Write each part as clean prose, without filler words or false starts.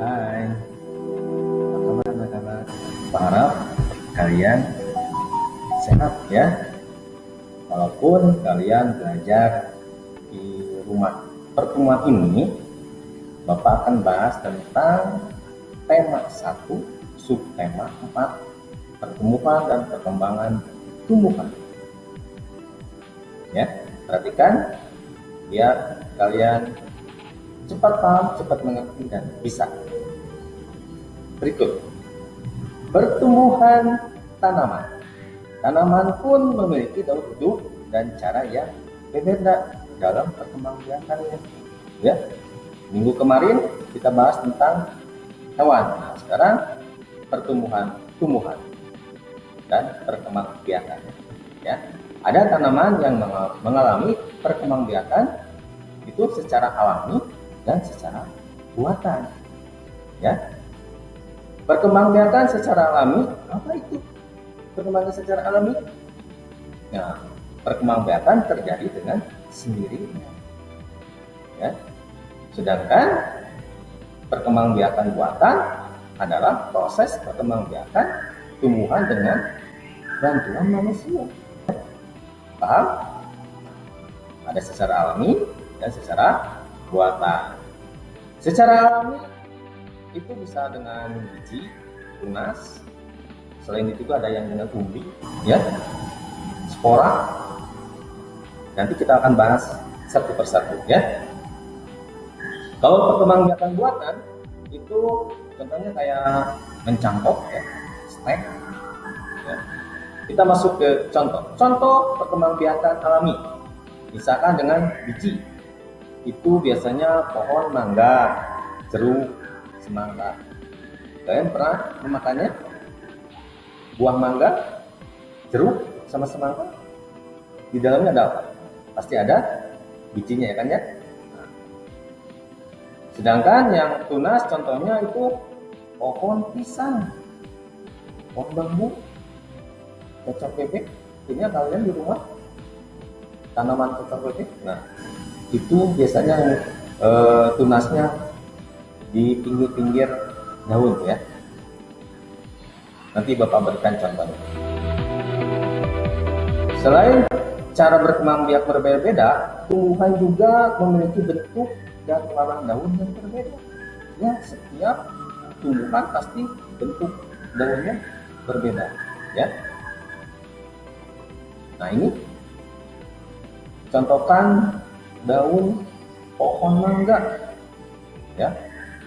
Hai, apa kabar anak-anak? Harap kalian sehat ya, walaupun kalian belajar di rumah. Pertemuan ini Bapak akan bahas tentang tema 1, subtema 4, pertumbuhan dan perkembangan tumbuhan. Ya, perhatikan biar kalian cepat paham, cepat mengerti dan bisa. Berikut, pertumbuhan tanaman. Tanaman pun memiliki daur hidup dan cara yang berbeda dalam perkembangbiakannya. Ya, minggu kemarin kita bahas tentang hewan. Nah, sekarang pertumbuhan tumbuhan dan perkembangbiakannya. Ya, ada tanaman yang mengalami perkembangbiakan itu secara alami dan secara buatan. Ya, perkembangbiakan secara alami, apa itu perkembangan secara alami? Nah, perkembangbiakan terjadi dengan sendirinya. Ya, sedangkan perkembangbiakan buatan adalah proses perkembangbiakan tumbuhan dengan bantuan manusia. Paham? Ada secara alami dan secara buatan. Secara alami itu bisa dengan biji, tunas. Selain itu ada yang dengan umbi, ya, spora. Nanti kita akan bahas satu persatu, ya. Kalau perkembangbiakan buatan itu contohnya kayak mencangkok, ya, stek. Ya. Kita masuk ke contoh perkembangbiakan alami. Misalkan dengan biji, itu biasanya pohon mangga, jeruk, semangka. Kalian pernah memakannya? Buah mangga, jeruk, sama semangka? Di dalamnya ada apa? Pasti ada bijinya, ya kan ya? Nah. Sedangkan yang tunas contohnya itu pohon pisang, pohon bambu, cocok bebek. Punya kalian di rumah tanaman cocok bebek? Nah, itu biasanya tunasnya di pinggir-pinggir daun, ya. Nanti Bapak berikan contohnya. Selain cara berkembangbiak berbeda, tumbuhan juga memiliki bentuk dan warna daun yang berbeda. Ya, setiap tumbuhan pasti bentuk daunnya berbeda, ya. Nah, ini contohkan daun pohon mangga, ya,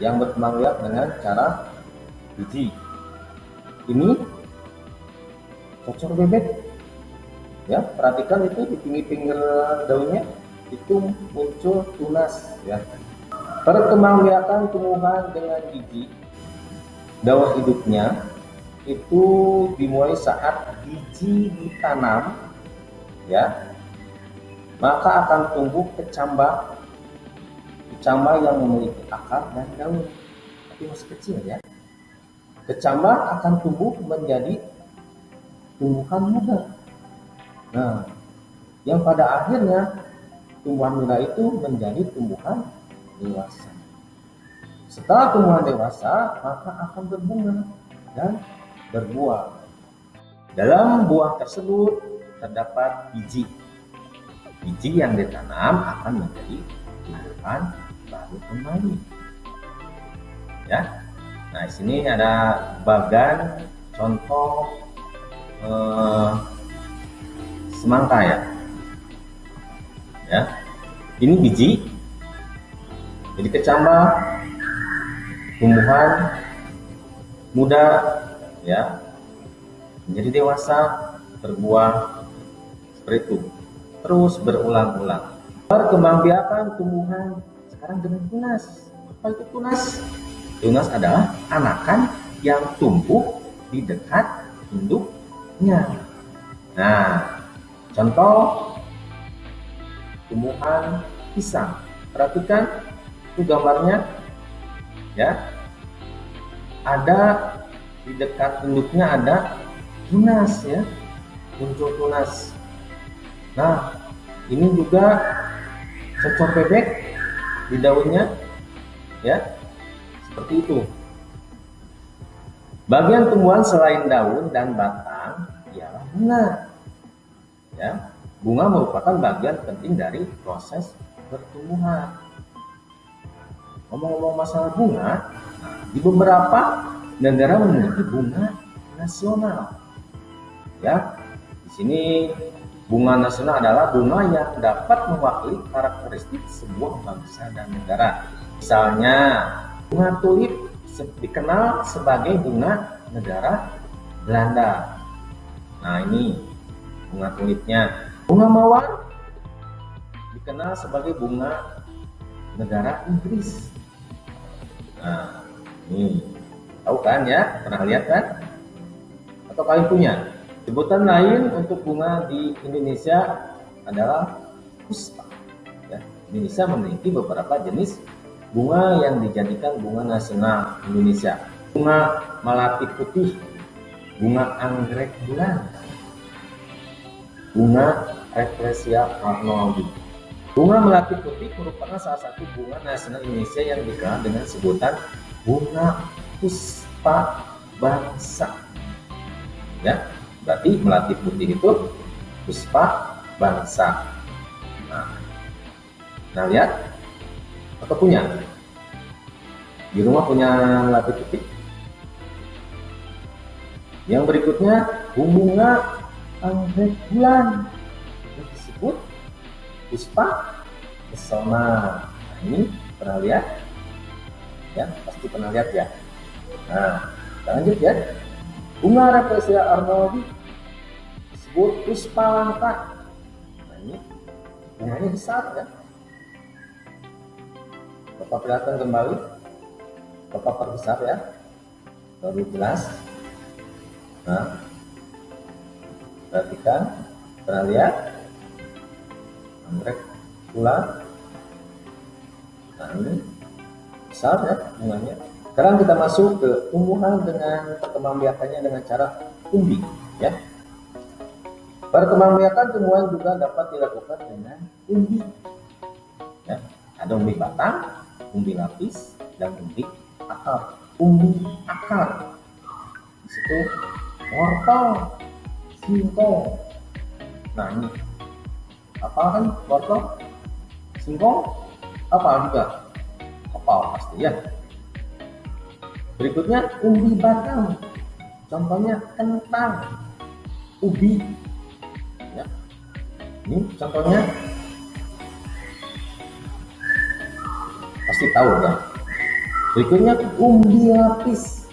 yang berkembangbiak dengan cara biji. Ini cocok bebek, ya, perhatikan itu di pinggir-pinggir daunnya itu muncul tunas, ya. Perkembangbiakan tumbuhan dengan biji, daur hidupnya itu dimulai saat biji ditanam, ya, maka akan tumbuh kecambah yang memiliki akar dan daun, tapi masih kecil, ya. Kecambah akan tumbuh menjadi tumbuhan muda. Nah, yang pada akhirnya tumbuhan muda itu menjadi tumbuhan dewasa. Setelah tumbuhan dewasa, maka akan berbunga dan berbuah. Dalam buah tersebut terdapat biji. Biji yang ditanam akan menjadi tumbuhan baru kembali. Ya. Nah, di sini ada bagan contoh semangka, ya. Ya. Ini biji. Jadi kecambah tumbuhan muda, ya, menjadi dewasa, berbuah, seperti itu. Terus berulang-ulang. Perkembangbiakan tumbuhan sekarang dengan tunas. Apa itu tunas? Tunas adalah anakan yang tumbuh di dekat induknya. Nah, contoh tumbuhan pisang. Perhatikan itu gambarnya, ya. Ada di dekat induknya ada tunas, ya, muncul tunas. Nah, ini juga cocok bebek di daunnya, ya. Seperti itu. Bagian tumbuhan selain daun dan batang ialah bunga. Ya, bunga merupakan bagian penting dari proses pertumbuhan. Ngomong-ngomong masalah bunga, di beberapa negara memiliki bunga nasional. Ya, di sini bunga nasional adalah bunga yang dapat mewakili karakteristik sebuah bangsa dan negara. Misalnya, bunga tulip dikenal sebagai bunga negara Belanda. Nah, ini bunga tulipnya. Bunga mawar dikenal sebagai bunga negara Inggris. Nah, ini tahu kan ya? Pernah lihat kan? Atau kalian punya? Sebutan lain untuk bunga di Indonesia adalah puspa. Ya, Indonesia memiliki beberapa jenis bunga yang dijadikan bunga nasional Indonesia. Bunga melati putih, bunga anggrek bulan, bunga Rafflesia arnoldii. Bunga melati putih merupakan salah satu bunga nasional Indonesia yang dikenal dengan sebutan bunga puspa bangsa. Ya, berarti melati putih itu puspa bangsa. Nah, lihat atau punya di rumah punya melati putih. Yang berikutnya bunga anggrek bulan yang disebut puspa pesona. Nah, ini pernah lihat? Ya, pasti pernah lihat ya. Nah, kita lanjut ya. Bunga Rafflesia arnoldii disebut puspa langka. Nah, ini bunganya besar ya. Bapak perlihatkan kembali. Bapak perbesar ya. Baru jelas. Nah, perhatikan. Pernah lihat? Anggrek bulan. Nah, ini besar ya bunganya. Sekarang kita masuk ke tumbuhan dengan perkembangbiakannya dengan cara umbi ya. Perkembangbiakan tumbuhan juga dapat dilakukan dengan umbi. Ya, ada umbi batang, umbi lapis, dan umbi akar. Umbi akar di situ wortel, singkong. Nah, ini apa kan wortel, singkong, apa juga kepal pasti ya. Berikutnya umbi batang, contohnya kentang, ubi. Ya. Ini contohnya pasti tahu ya. Berikutnya umbi lapis,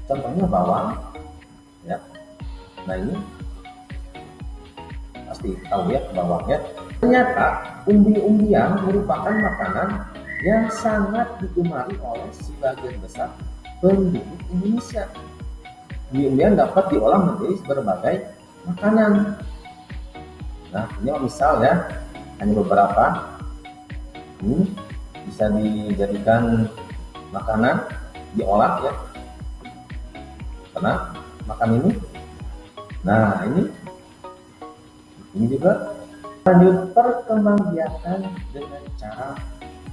contohnya bawang. Ya. Nah, ini pasti tahu ya bawangnya. Ternyata umbi-umbian merupakan makanan yang sangat digemari oleh sebagian besar penduduk Indonesia. Umbi-umbian dapat diolah menjadi berbagai makanan. Nah, ini misal ya, hanya beberapa. Ini bisa dijadikan makanan, diolah ya. Pernah makan ini? Nah, ini juga. Lanjut, perkembangbiakan dengan cara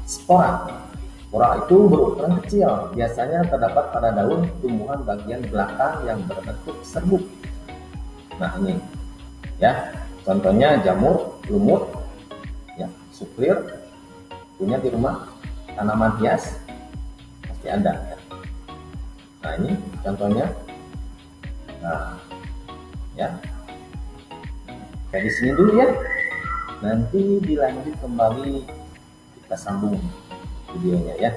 spora. Spora itu berukuran kecil, biasanya terdapat pada daun tumbuhan bagian belakang yang berbentuk serbuk. Nah, ini ya, contohnya jamur, lumut, ya, suklir, punya di rumah, tanaman hias pasti ada ya. Nah, ini contohnya. Nah, ya, kayak di sini dulu ya. Nanti dilanjut kembali, kita sambung videonya ya.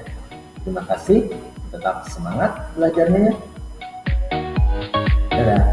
Terima kasih, tetap semangat belajarnya ya. Dadah.